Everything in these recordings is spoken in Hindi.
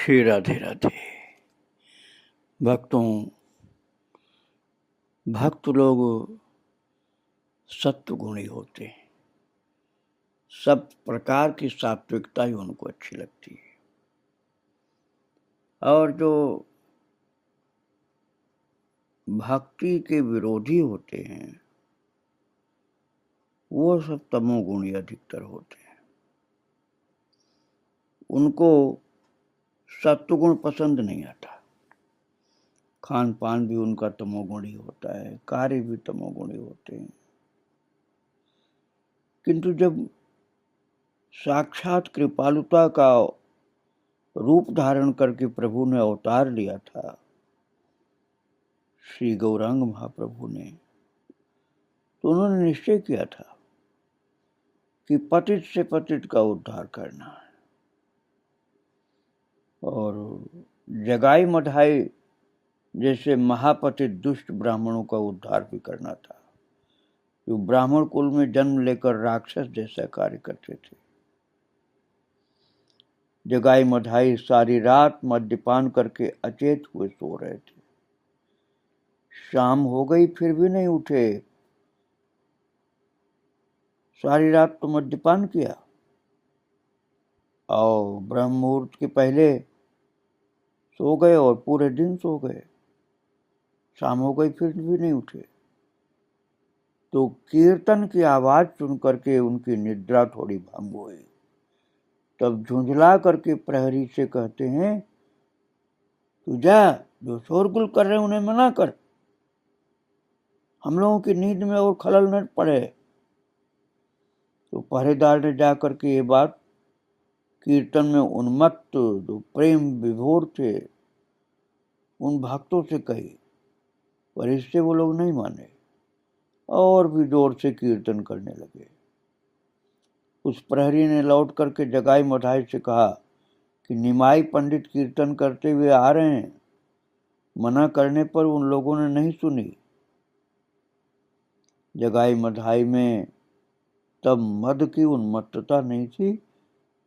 श्री राधे राधे। भक्तों, भक्त लोग सत्व गुणी होते हैं। सब प्रकार की सात्विकता ही उनको अच्छी लगती है। और जो भक्ति के विरोधी होते हैं वो सब तमोगुणी अधिकतर होते हैं। उनको सत्वगुण पसंद नहीं आता। खान पान भी उनका तमोगुणी होता है, कार्य भी तमोगुणी होते हैं। किंतु जब साक्षात कृपालुता का रूप धारण करके प्रभु ने अवतार लिया था, श्री गौरांग महाप्रभु ने, तो उन्होंने निश्चय किया था कि पतित से पतित का उद्धार करना है। और जगाई मढ़ाई जैसे महापतित दुष्ट ब्राह्मणों का उद्धार भी करना था, जो ब्राह्मण कुल में जन्म लेकर राक्षस जैसा कार्य करते थे। जगाई मढ़ाई सारी रात मद्यपान करके अचेत हुए सो रहे थे। शाम हो गई फिर भी नहीं उठे। सारी रात तो मद्यपान किया और ब्रह्म मुहूर्त के पहले सो गए और पूरे दिन सो गए। शाम हो गई फिर भी नहीं उठे। तो कीर्तन की आवाज सुन करके उनकी निद्रा थोड़ी भंग हुई। तब झुंझला करके प्रहरी से कहते हैं, तू जा, जो शोरगुल कर रहे उन्हें मना कर, हम लोगों की नींद में और खलल न पड़े। तो पहरेदार ने जाकर के ये बात कीर्तन में उन्मत्त जो प्रेम विभोर थे उन भक्तों से कही, पर इससे वो लोग नहीं माने और भी जोर से कीर्तन करने लगे। उस प्रहरी ने लौट करके जगाई मढ़ाई से कहा कि निमाई पंडित कीर्तन करते हुए आ रहे हैं। मना करने पर उन लोगों ने नहीं सुनी। जगाई मढ़ाई में तब मद की उन्मत्तता नहीं थी।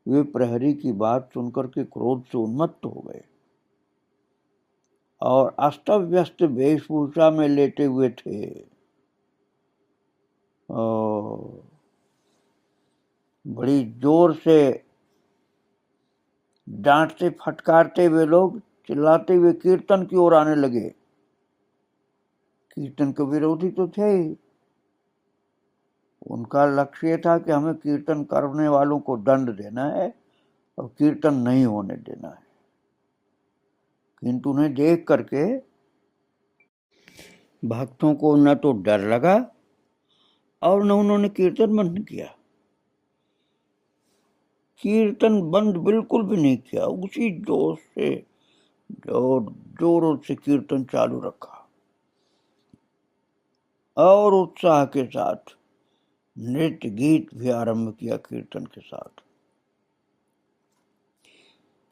वे प्रहरी की बात सुनकर के क्रोध से उन्मत्त हो गए और अस्त व्यस्त वेशभूषा में लेटे हुए थे। बड़ी जोर से डांटते फटकारते हुए लोग चिल्लाते हुए कीर्तन की ओर आने लगे। कीर्तन के विरोधी तो थे ही। उनका लक्ष्य था कि हमें कीर्तन करने वालों को दंड देना है और कीर्तन नहीं होने देना है। किंतु उन्हें देख करके भक्तों को न तो डर लगा और न उन्होंने कीर्तन बंद किया। कीर्तन बंद बिल्कुल भी नहीं किया। उसी जोश से जोरों से कीर्तन चालू रखा और उत्साह के साथ नृत्य गीत भी आरंभ किया कीर्तन के साथ।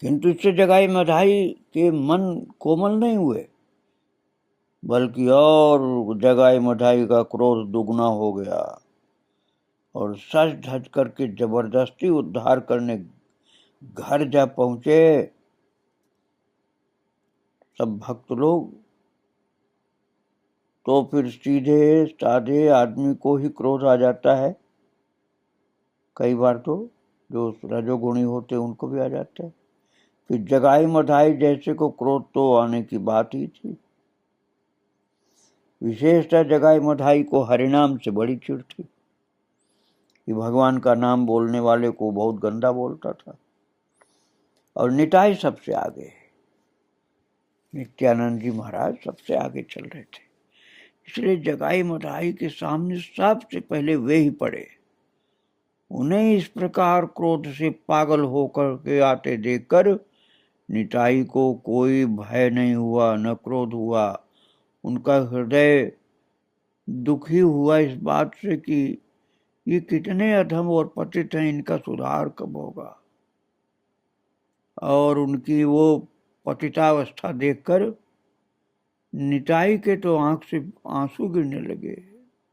किंतु इससे जगाई मढ़ाई के मन कोमल नहीं हुए, बल्कि और जगाई मढ़ाई का क्रोध दुगना हो गया और सज धज करके जबरदस्ती उद्धार करने घर जा पहुंचे। सब भक्त लोग तो फिर सीधे साधे आदमी को ही क्रोध आ जाता है। कई बार तो जो रजोगुणी होते उनको भी आ जाता है। फिर जगाई मढ़ाई जैसे को क्रोध तो आने की बात ही थी। विशेषतः जगाई मढ़ाई को हरिनाम से बड़ी चिढ़ थी कि भगवान का नाम बोलने वाले को बहुत गंदा बोलता था। और निताई सबसे आगे, नित्यानंद जी महाराज सबसे आगे चल रहे थे। इसलिए जगाई मढ़ाई के सामने सबसे पहले वे ही पड़े। उन्हें इस प्रकार क्रोध से पागल होकर के आते देखकर निताई को कोई भय नहीं हुआ, न क्रोध हुआ। उनका हृदय दुखी हुआ इस बात से कि ये कितने अधम और पतित हैं, इनका सुधार कब होगा। और उनकी वो पतितावस्था देखकर निताई के तो आंख से आंसू गिरने लगे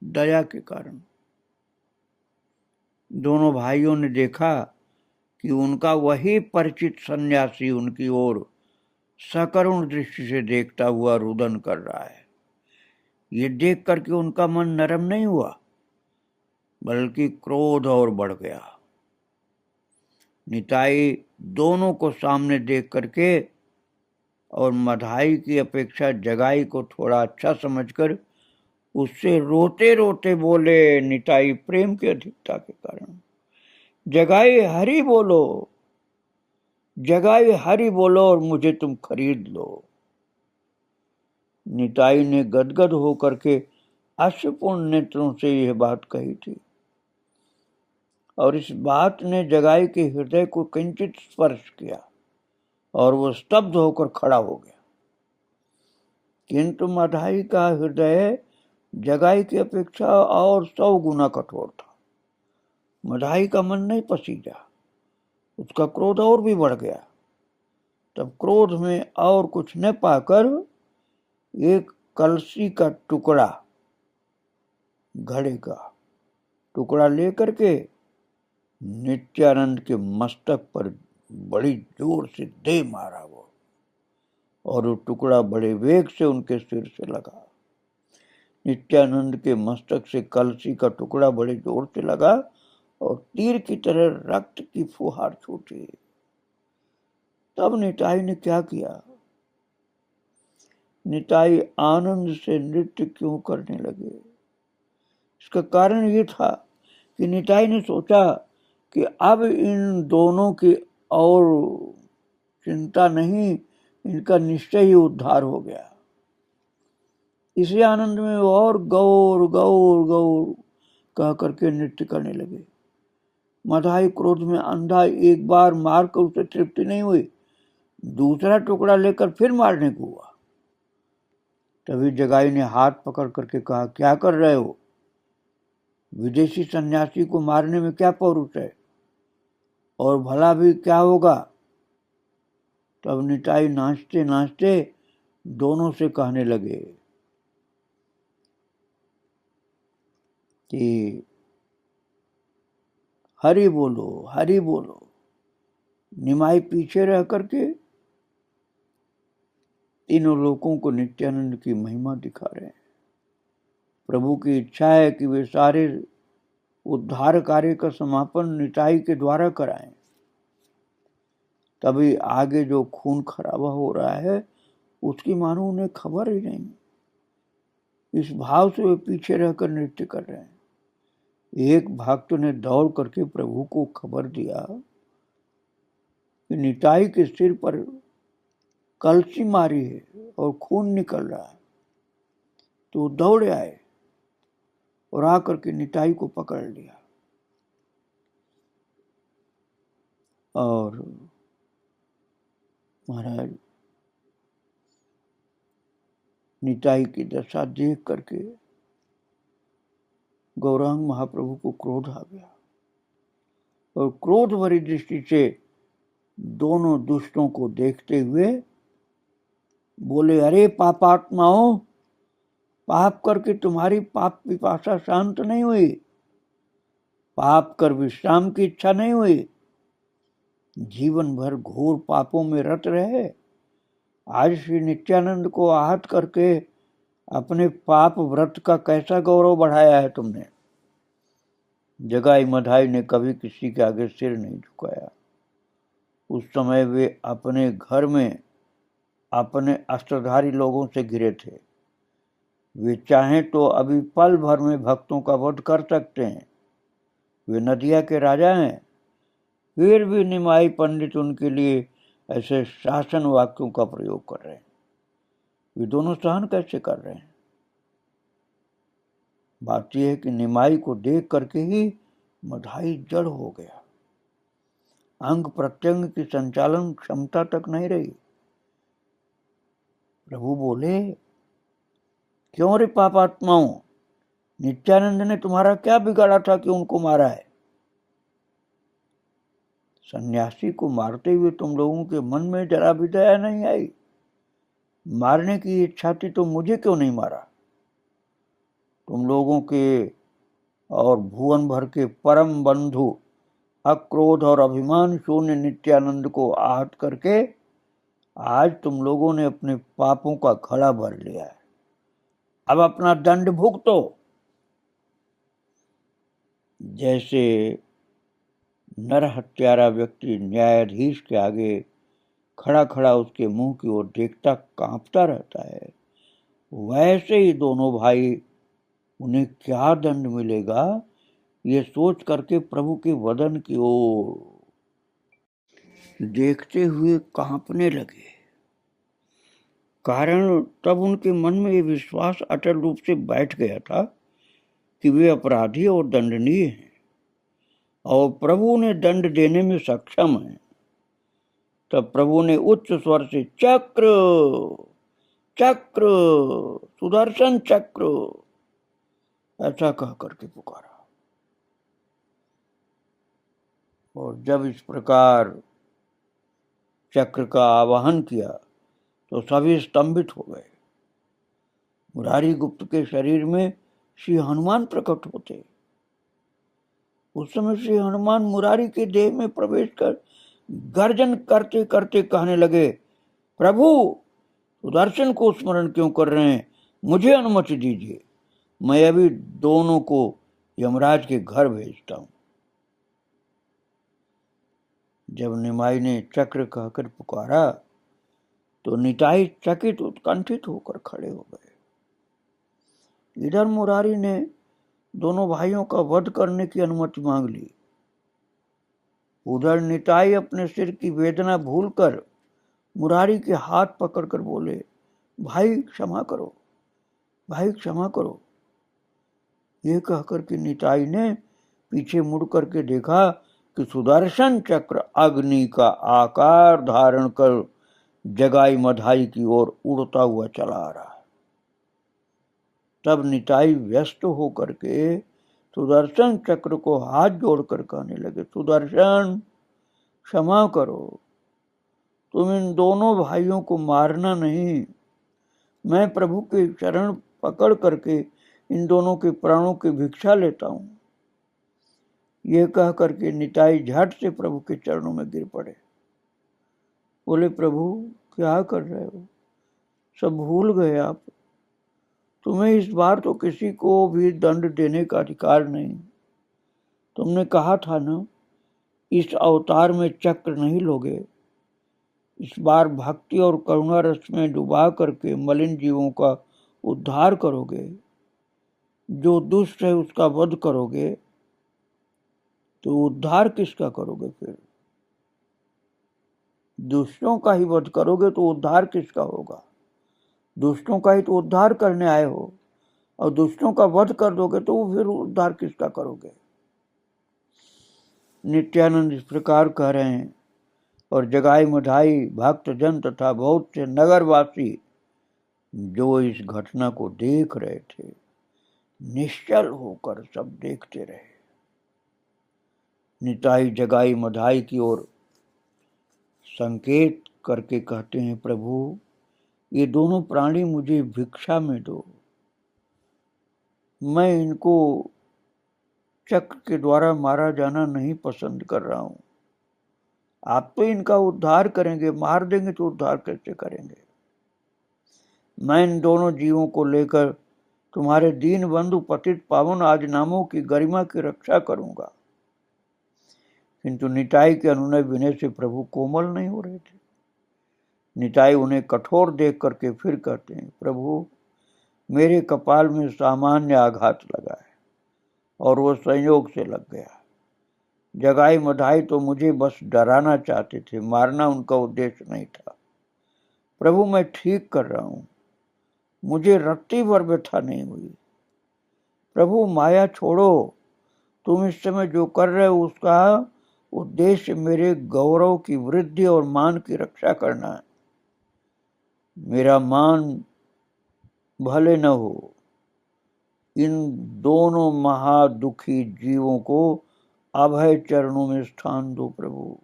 दया के कारण। दोनों भाइयों ने देखा कि उनका वही परिचित सन्यासी उनकी ओर सकरुण दृष्टि से देखता हुआ रुदन कर रहा है। ये देख करके उनका मन नरम नहीं हुआ, बल्कि क्रोध और बढ़ गया। निताई दोनों को सामने देख करके और मधाई की अपेक्षा जगाई को थोड़ा अच्छा समझकर उससे रोते रोते बोले, निताई प्रेम की अधिकता के कारण, जगाई हरि बोलो, जगाई हरि बोलो और मुझे तुम खरीद लो। निताई ने गदगद होकर के अश्रुपूर्ण नेत्रों से यह बात कही थी और इस बात ने जगाई के हृदय को किंचित स्पर्श किया और वो स्तब्ध होकर खड़ा हो गया। किंतु मधाई का हृदय जगाई की अपेक्षा और 100 गुना कठोर था। मधाई का मन नहीं पसीजा, उसका क्रोध और भी बढ़ गया। तब क्रोध में और कुछ न पाकर एक कलसी का टुकड़ा, घड़े का टुकड़ा लेकर के नित्यानंद के मस्तक पर बड़ी जोर से दे मारा वो, और वो टुकड़ा बड़े वेग से उनके सिर से लगा। नित्यानंद के मस्तक से कलसी का टुकड़ा बड़े जोर से लगा और तीर की तरह रक्त की फुहार छूटी। तब निताई ने क्या किया? निताई आनंद से नृत्य क्यों करने लगे? इसका कारण ये था कि निताई ने सोचा कि अब इन दोनों की और चिंता नहीं, इनका निश्चय ही उद्धार हो गया। इसी आनंद में वो और गौर गौर गौर कह करके नृत्य करने लगे। मधाई क्रोध में अंधा एक बार मारकर उसे तृप्ति नहीं हुई, दूसरा टुकड़ा लेकर फिर मारने को हुआ। तभी जगाई ने हाथ पकड़ करके कहा, क्या कर रहे हो? विदेशी सन्यासी को मारने में क्या पौरुष है, और भला भी क्या होगा? तब निताई नाचते नाचते दोनों से कहने लगे कि हरि बोलो, हरि बोलो। निमाई पीछे रह करके तीनों लोगों को नित्यानंद की महिमा दिखा रहे हैं। प्रभु की इच्छा है कि वे सारे उद्धार कार्य का समापन निताई के द्वारा कराएं। तभी आगे जो खून खराबा हो रहा है उसकी मानो उन्हें खबर ही नहीं। इस भाव से वे पीछे रहकर नृत्य कर रहे हैं। एक भक्त ने दौड़ करके प्रभु को खबर दिया कि निताई के सिर पर कलसी मारी है और खून निकल रहा है। तो दौड़े आए और आकर के निताई को पकड़ लिया और महाराज निताई की दशा देख करके गौरांग महाप्रभु को क्रोध आ गया और क्रोध भरी दृष्टि से दोनों दुष्टों को देखते हुए बोले, अरे पापात्माओं, पाप करके तुम्हारी पाप पिपासा शांत नहीं हुई, पाप कर विश्राम की इच्छा नहीं हुई, जीवन भर घोर पापों में रत रहे। आज श्री नित्यानंद को आहत करके अपने पाप व्रत का कैसा गौरव बढ़ाया है तुमने। जगाई मधाई ने कभी किसी के आगे सिर नहीं झुकाया। उस समय वे अपने घर में अपने अस्त्रधारी लोगों से घिरे थे। वे चाहें तो अभी पल भर में भक्तों का वध कर सकते हैं। वे नदिया के राजा हैं, फिर भी निमाई पंडित उनके लिए ऐसे शासन वाक्यों का प्रयोग कर रहे हैं। वे दोनों सहन कैसे कर रहे हैं? बात यह है कि निमाई को देख करके ही मधाई जड़ हो गया। अंग प्रत्यंग की संचालन क्षमता तक नहीं रही। प्रभु बोले, क्यों रे पापात्माओं, नित्यानंद ने तुम्हारा क्या बिगाड़ा था कि उनको मारा है? सन्यासी को मारते हुए तुम लोगों के मन में जरा भी दया नहीं आई? मारने की इच्छा थी तो मुझे क्यों नहीं मारा? तुम लोगों के और भुवन भर के परम बंधु अक्रोध और अभिमान शून्य नित्यानंद को आहत करके आज तुम लोगों ने अपने पापों का घड़ा भर लिया है। अब अपना दंड भुगतो। जैसे नर हत्यारा व्यक्ति न्यायाधीश के आगे खड़ा खड़ा उसके मुंह की ओर देखता कांपता रहता है, वैसे ही दोनों भाई उन्हें क्या दंड मिलेगा ये सोच करके प्रभु के वदन की ओर देखते हुए कांपने लगे। कारण तब उनके मन में ये विश्वास अटल रूप से बैठ गया था कि वे अपराधी और दंडनीय हैं और प्रभु उन्हें दंड देने में सक्षम है। तब प्रभु ने उच्च स्वर से चक्र चक्र सुदर्शन चक्र ऐसा कह करके पुकारा। और जब इस प्रकार चक्र का आवाहन किया तो सभी स्तंभित हो गए। मुरारी गुप्त के शरीर में श्री हनुमान प्रकट होते। उस समय श्री हनुमान मुरारी के देह में प्रवेश कर गर्जन करते करते कहने लगे, प्रभु सुदर्शन को स्मरण क्यों कर रहे हैं, मुझे अनुमति दीजिए, मैं अभी दोनों को यमराज के घर भेजता हूं। जब निमाई ने चक्र कहकर पुकारा तो निताई चकित उत्कंठित होकर खड़े हो गए। इधर मुरारी ने दोनों भाइयों का वध करने की अनुमति मांग ली। उधर निताई अपने सिर की वेदना भूलकर मुरारी के हाथ पकड़कर बोले, भाई क्षमा करो, भाई क्षमा करो। ये कहकर कि निताई ने पीछे मुड़ करके देखा कि सुदर्शन चक्र अग्नि का आकार धारण कर जगाई मधाई की ओर उड़ता हुआ चला आ रहा है। तब निताई व्यस्त होकर के सुदर्शन चक्र को हाथ जोड़कर कहने लगे, सुदर्शन क्षमा करो, तुम इन दोनों भाइयों को मारना नहीं, मैं प्रभु के चरण पकड़ करके इन दोनों के प्राणों की भिक्षा लेता हूं। ये कह करके निताई झट से प्रभु के चरणों में गिर पड़े। बोले, प्रभु क्या कर रहे हो, सब भूल गए आप, तुम्हें इस बार तो किसी को भी दंड देने का अधिकार नहीं। तुमने कहा था ना, इस अवतार में चक्र नहीं लोगे, इस बार भक्ति और करुणा रस में डुबा करके मलिन जीवों का उद्धार करोगे, जो दुष्ट है उसका वध करोगे, तो उद्धार किसका करोगे? फिर दुष्टों का ही वध करोगे तो उद्धार किसका होगा? दुष्टों का ही तो उद्धार करने आए हो, और दुष्टों का वध कर दोगे तो फिर उद्धार किसका करोगे? नित्यानंद इस प्रकार कह रहे हैं और जगाई मधाई भक्त जन तथा बहुत से नगरवासी जो इस घटना को देख रहे थे निश्चल होकर सब देखते रहे। निताई जगाई मधाई की ओर संकेत करके कहते हैं, प्रभु ये दोनों प्राणी मुझे भिक्षा में दो, मैं इनको चक्र के द्वारा मारा जाना नहीं पसंद कर रहा हूं। आप तो इनका उद्धार करेंगे, मार देंगे तो उद्धार कैसे करेंगे? मैं इन दोनों जीवों को लेकर तुम्हारे दीन बंधु पतित पावन आज नामों की गरिमा की रक्षा करूंगा। किंतु निताई के अनुनय विनय से प्रभु कोमल नहीं हो रहे थे। निताई उन्हें कठोर देख करके फिर कहते हैं, प्रभु मेरे कपाल में सामान्य आघात लगा है और वो संयोग से लग गया। जगाई मधाई तो मुझे बस डराना चाहते थे, मारना उनका उद्देश्य नहीं था। प्रभु मैं ठीक कर रहा हूं, मुझे रत्ती भर व्यथा नहीं हुई। प्रभु माया छोड़ो, तुम इस समय जो कर रहे हो उसका उद्देश्य मेरे गौरव की वृद्धि और मान की रक्षा करना है। मेरा मान भले न हो, इन दोनों महादुखी जीवों को अभय चरणों में स्थान दो प्रभु,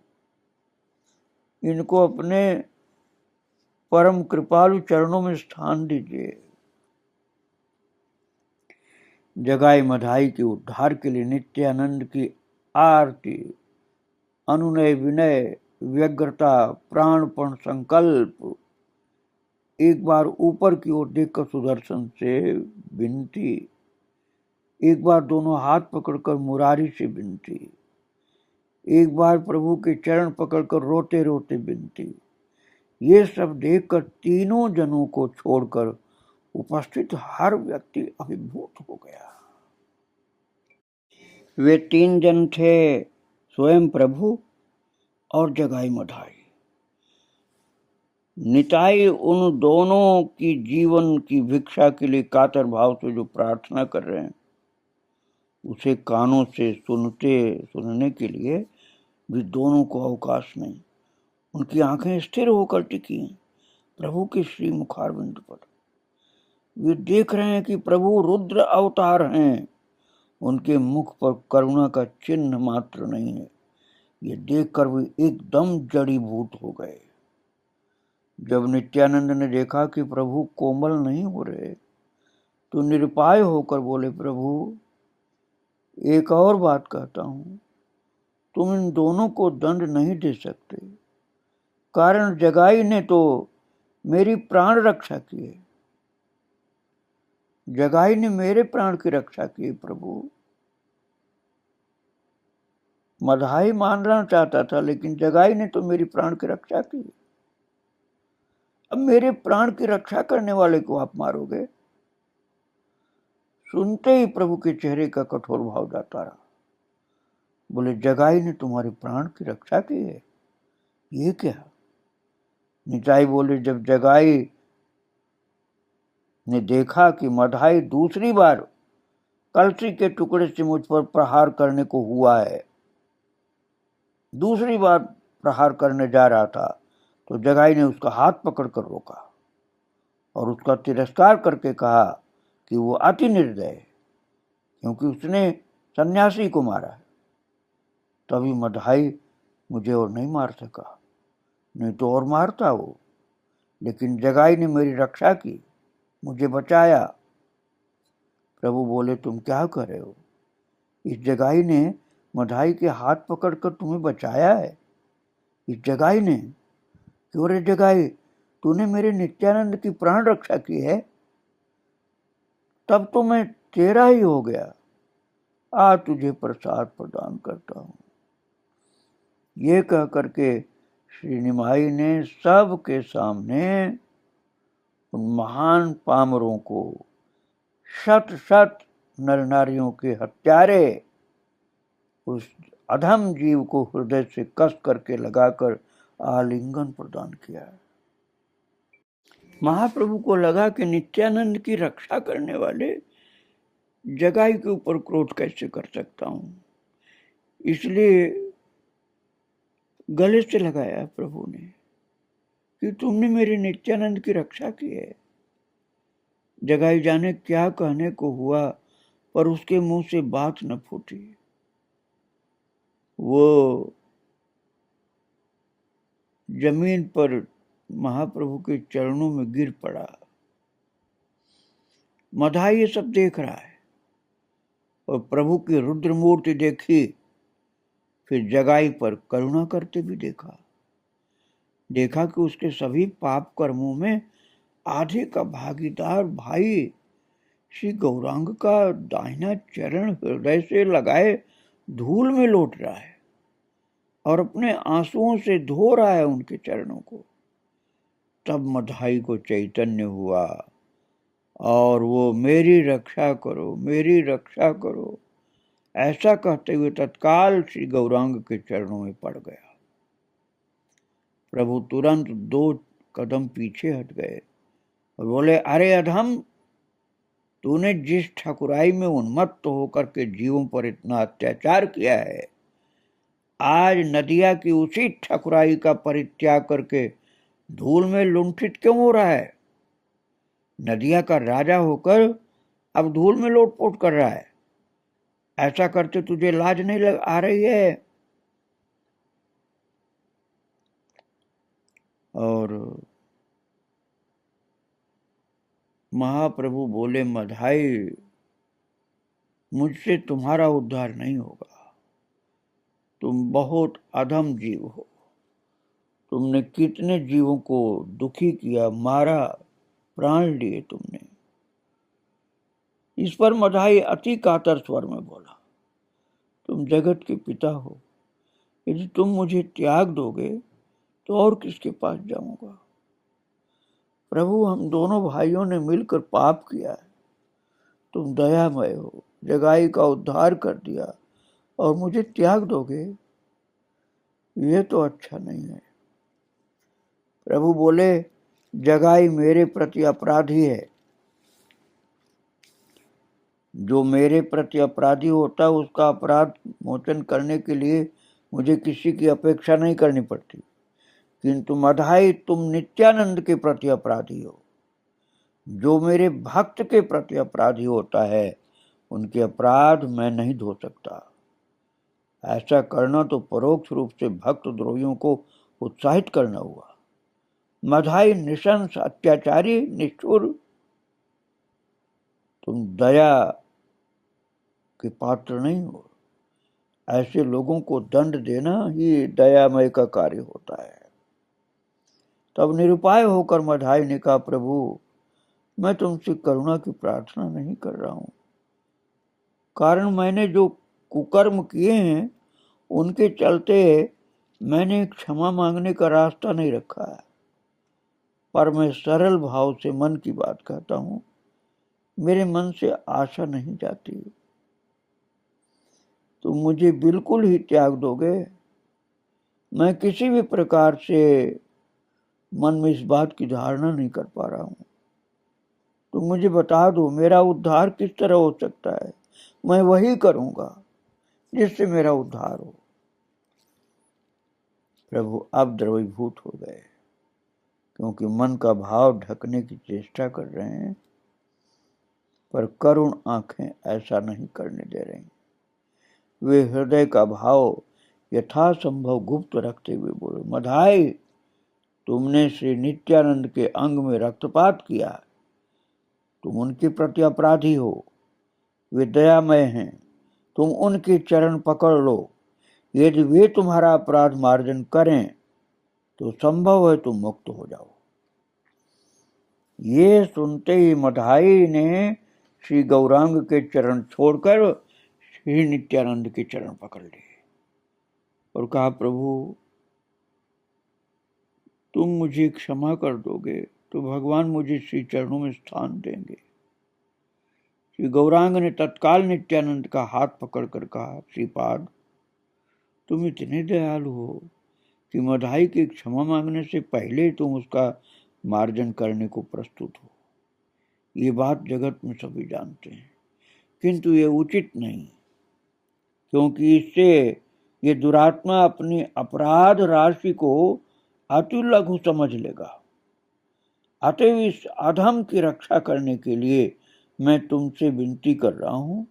इनको अपने परम कृपालु चरणों में स्थान दीजिए। जगाई मधाई के उद्धार के लिए नित्यानंद की आरती अनुनय विनय व्यग्रता प्राणपण संकल्प। एक बार ऊपर की ओर देखकर सुदर्शन से विनती, एक बार दोनों हाथ पकड़कर मुरारी से विनती, एक बार प्रभु के चरण पकड़कर रोते रोते विनती। ये सब देखकर तीनों जनों को छोड़कर उपस्थित हर व्यक्ति अभिभूत हो गया। वे 3 जन थे, स्वयं प्रभु और जगाई मधाई। निताई उन दोनों की जीवन की भिक्षा के लिए कातर भाव से जो प्रार्थना कर रहे हैं, उसे कानों से सुनने के लिए भी दोनों को अवकाश नहीं। उनकी आंखें स्थिर होकर टिकी हैं प्रभु के श्री मुखारविंद पर। वे देख रहे हैं कि प्रभु रुद्र अवतार हैं। उनके मुख पर करुणा का चिन्ह मात्र नहीं है। ये देखकर वे एकदम जड़ीभूत हो गए। जब नित्यानंद ने देखा कि प्रभु कोमल नहीं हो रहे, तो निरुपाय होकर बोले, प्रभु एक और बात कहता हूं, तुम इन दोनों को दंड नहीं दे सकते, कारण जगाई ने तो मेरी प्राण रक्षा की है। जगाई ने मेरे प्राण की रक्षा की। प्रभु मधाई मानना चाहता था, लेकिन जगाई ने तो मेरी प्राण की रक्षा की। अब मेरे प्राण की रक्षा करने वाले को आप मारोगे। सुनते ही प्रभु के चेहरे का कठोर भाव जाता रहा। बोले, जगाई ने तुम्हारे प्राण की रक्षा की है, ये क्या? निताई बोले, जब जगाई ने देखा कि मधाई दूसरी बार कलसी के टुकड़े से मुझ पर प्रहार करने को हुआ है, दूसरी बार प्रहार करने जा रहा था, तो जगाई ने उसका हाथ पकड़कर रोका और उसका तिरस्कार करके कहा कि वो अति निर्दय है, क्योंकि उसने सन्यासी को मारा है। तभी मधाई मुझे और नहीं मार सका, नहीं तो और मारता वो। लेकिन जगाई ने मेरी रक्षा की, मुझे बचाया। प्रभु बोले, तुम क्या कर रहे हो? इस जगाई ने मधाई के हाथ पकड़कर तुम्हें बचाया है। इस जगाई ने, क्यों रे जगाई, तूने मेरे नित्यानंद की प्राण रक्षा की है, तब तो मैं तेरा ही हो गया। आज तुझे प्रसाद प्रदान करता हूं। ये कह करके श्री निमाई ने सबके सामने उन महान पामरों को, शत शत नर नारियों के हत्यारे, उस अधम जीव को हृदय से कस करके लगाकर आलिंगन प्रदान किया। महाप्रभु को लगा कि नित्यानंद की रक्षा करने वाले जगाई के ऊपर क्रोध कैसे कर सकता हूं, इसलिए गले से लगाया प्रभु ने कि तुमने मेरे नित्यानंद की रक्षा की है। जगाई जाने क्या कहने को हुआ, पर उसके मुंह से बात न फूटी। वो जमीन पर महाप्रभु के चरणों में गिर पड़ा। मधाई ये सब देख रहा है और प्रभु की रुद्र मूर्ति देखी, फिर जगाई पर करुणा करते भी देखा कि उसके सभी पाप कर्मों में आधे का भागीदार भाई श्री गौरांग का दाहिना चरण हृदय से लगाए धूल में लौट रहा है और अपने आंसुओं से धो रहा है उनके चरणों को। तब मधाई को चैतन्य हुआ और वो मेरी रक्षा करो, मेरी रक्षा करो, ऐसा कहते हुए तत्काल श्री गौरांग के चरणों में पड़ गया। प्रभु तुरंत 2 कदम पीछे हट गए और बोले, अरे अधम, तूने जिस ठाकुराई में उन्मत्त होकर के जीवों पर इतना अत्याचार किया है, आज नदिया की उसी ठाकुराई का परित्याग करके धूल में लुंठित क्यों हो रहा है? नदिया का राजा होकर अब धूल में लोटपोट कर रहा है। ऐसा करते तुझे लाज नहीं आ रही है? और महाप्रभु बोले, मधाई, मुझसे तुम्हारा उद्धार नहीं होगा। तुम बहुत अधम जीव हो। तुमने कितने जीवों को दुखी किया, मारा, प्राण लिए तुमने। इस पर मधाई अति कातर स्वर में बोला, तुम जगत के पिता हो, यदि तुम मुझे त्याग दोगे तो और किसके पास जाऊंगा। प्रभु, हम दोनों भाइयों ने मिलकर पाप किया है। तुम दयामय हो, जगाई का उद्धार कर दिया और मुझे त्याग दोगे, ये तो अच्छा नहीं है। प्रभु बोले, जगाई मेरे प्रति अपराधी है। जो मेरे प्रति अपराधी होता है उसका अपराध मोचन करने के लिए मुझे किसी की अपेक्षा नहीं करनी पड़ती, किंतु मधाई तुम नित्यानंद के प्रति अपराधी हो। जो मेरे भक्त के प्रति अपराधी होता है उनके अपराध मैं नहीं धो सकता। ऐसा करना तो परोक्ष रूप से भक्त द्रोहियों को उत्साहित करना हुआ। मधाई निशंस, अत्याचारी, निष्ठुर, तुम दया के पात्र नहीं हो। ऐसे लोगों को दंड देना ही दयामय का कार्य होता है। तब निरुपाय होकर मधाई ने कहा, प्रभु, मैं तुमसे करुणा की प्रार्थना नहीं कर रहा हूं, कारण मैंने जो कुकर्म किए हैं उनके चलते मैंने क्षमा मांगने का रास्ता नहीं रखा है, पर मैं सरल भाव से मन की बात कहता हूं। मेरे मन से आशा नहीं जाती। तुम मुझे बिल्कुल ही त्याग दोगे? मैं किसी भी प्रकार से मन में इस बात की धारणा नहीं कर पा रहा हूं। तुम मुझे बता दो, मेरा उद्धार किस तरह हो सकता है? मैं वही करूंगा जिससे मेरा उद्धार हो। प्रभु अब द्रवीभूत हो गए, क्योंकि मन का भाव ढकने की चेष्टा कर रहे हैं, पर करुण आंखें ऐसा नहीं करने दे रही। वे हृदय का भाव यथासंभव गुप्त रखते हुए बोले, मधाई, तुमने श्री नित्यानंद के अंग में रक्तपात किया, तुम उनके प्रति अपराधी हो। वे दयामय हैं, तुम उनके चरण पकड़ लो। यदि वे तुम्हारा अपराध मार्जन करें तो संभव है तुम मुक्त हो जाओ। ये सुनते ही मधाई ने श्री गौरांग के चरण छोड़कर श्री नित्यानंद के चरण पकड़ लिए और कहा, प्रभु, तुम मुझे क्षमा कर दोगे तो भगवान मुझे श्री चरणों में स्थान देंगे। श्री गौरांग ने तत्काल नित्यानंद का हाथ पकड़कर कहा, श्रीपाद, तुम इतने दयालु हो कि मधाई की क्षमा मांगने से पहले तुम उसका मार्जन करने को प्रस्तुत हो। ये बात जगत में सभी जानते हैं, किंतु ये उचित नहीं, क्योंकि इससे ये दुरात्मा अपनी अपराध राशि को अति लघु समझ लेगा। अतएव इस अधम की रक्षा करने के लिए मैं तुमसे विनती कर रहा हूं।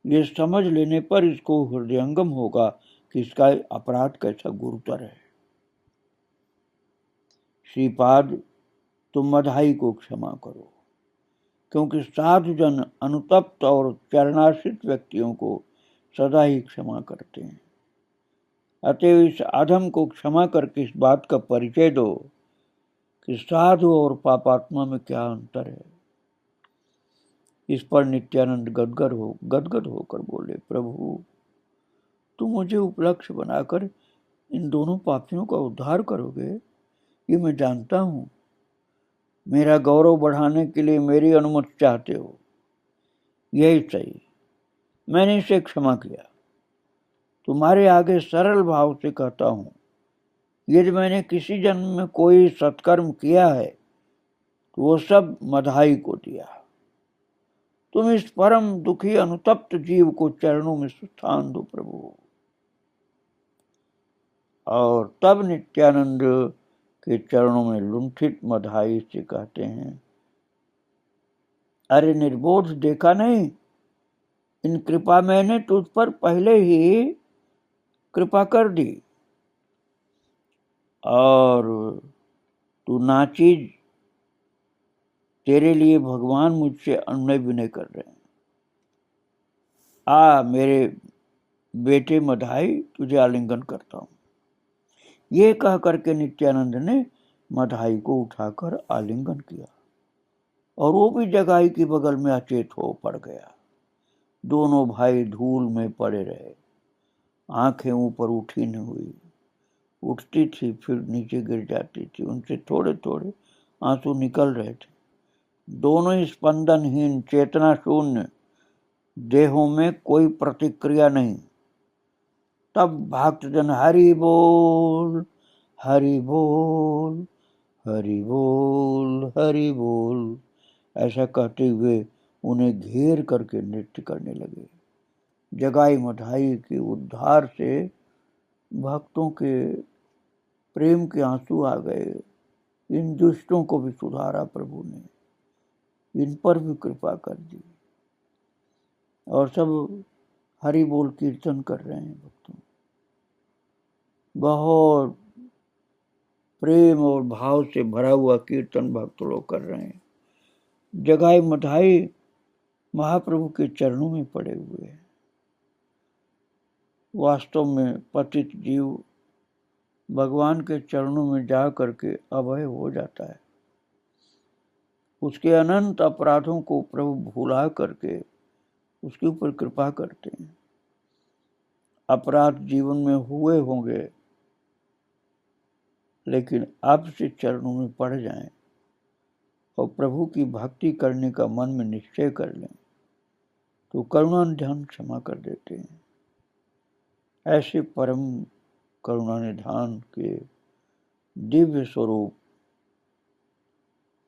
ये समझ लेने पर इसको हृदयंगम होगा कि इसका अपराध कैसा गुरुतर है। श्रीपाद, तुम मधाई को क्षमा करो, क्योंकि साधु जन अनुतप्त और चरणाश्रित व्यक्तियों को सदा ही क्षमा करते हैं। अतएव इस अधम को क्षमा करके इस बात का परिचय दो कि साधु और पापात्मा में क्या अंतर है। इस पर नित्यानंद गदगद होकर बोले, प्रभु, तुम मुझे उपलक्ष्य बनाकर इन दोनों पापियों का उद्धार करोगे, ये मैं जानता हूं। मेरा गौरव बढ़ाने के लिए मेरी अनुमति चाहते हो, यही सही। मैंने इसे क्षमा किया। तुम्हारे आगे सरल भाव से कहता हूं, यदि मैंने किसी जन्म में कोई सत्कर्म किया है तो वो सब मधाई को दिया। तुम इस परम दुखी अनुतप्त जीव को चरणों में स्थान दो प्रभु। और तब नित्यानंद के चरणों में लुंठित मधाई से कहते हैं, अरे निर्बोध, देखा नहीं, इन कृपा मैंने तुझ पर पहले ही कृपा कर दी और तू नाचीज, तेरे लिए भगवान मुझसे अनुनय विनय कर रहे हैं। आ मेरे बेटे मधाई तुझे आलिंगन करता हूं। ये कह करके नित्यानंद ने मधाई को उठाकर आलिंगन किया और वो भी जगाई की बगल में अचेत हो पड़ गया। दोनों भाई धूल में पड़े रहे, आंखें ऊपर उठी न हुई, उठती थी फिर नीचे गिर जाती थी, उनसे थोड़े थोड़े आंसू निकल रहे थे। दोनों ही स्पंदनहीन, चेतना शून्य, देहों में कोई प्रतिक्रिया नहीं। तब भक्तजन हरि बोल हरि बोल हरि बोल हरि बोल ऐसा कहते हुए उन्हें घेर करके नृत्य करने लगे। जगाई मधाई के उद्धार से भक्तों के प्रेम के आंसू आ गए। इन दुष्टों को भी सुधारा प्रभु ने, इन पर भी कृपा कर दी और सब हरि बोल कीर्तन कर रहे हैं। भक्तों बहुत प्रेम और भाव से भरा हुआ कीर्तन भक्त लोग कर रहे हैं। जगाई मधाई महाप्रभु के चरणों में पड़े हुए हैं। वास्तव में पतित जीव भगवान के चरणों में जा करके अभय हो जाता है। उसके अनंत अपराधों को प्रभु भुला करके उसके ऊपर कृपा करते हैं। अपराध जीवन में हुए होंगे, लेकिन अब से चरणों में पड़ जाएं और प्रभु की भक्ति करने का मन में निश्चय कर लें तो करुणा निधान क्षमा कर देते हैं। ऐसे परम करुणा निधान के दिव्य स्वरूप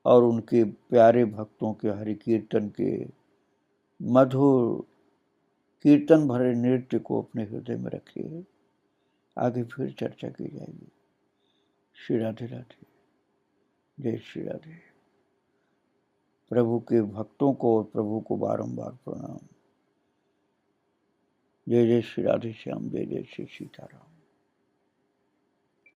और उनके प्यारे भक्तों के हरि कीर्तन के मधुर कीर्तन भरे नृत्य को अपने हृदय में रखिए। आगे फिर चर्चा की जाएगी। श्री राधे राधे, जय श्री राधे। प्रभु के भक्तों को और प्रभु को बारंबार प्रणाम। जय जय श्री राधे श्याम, जय जय श्री सीताराम।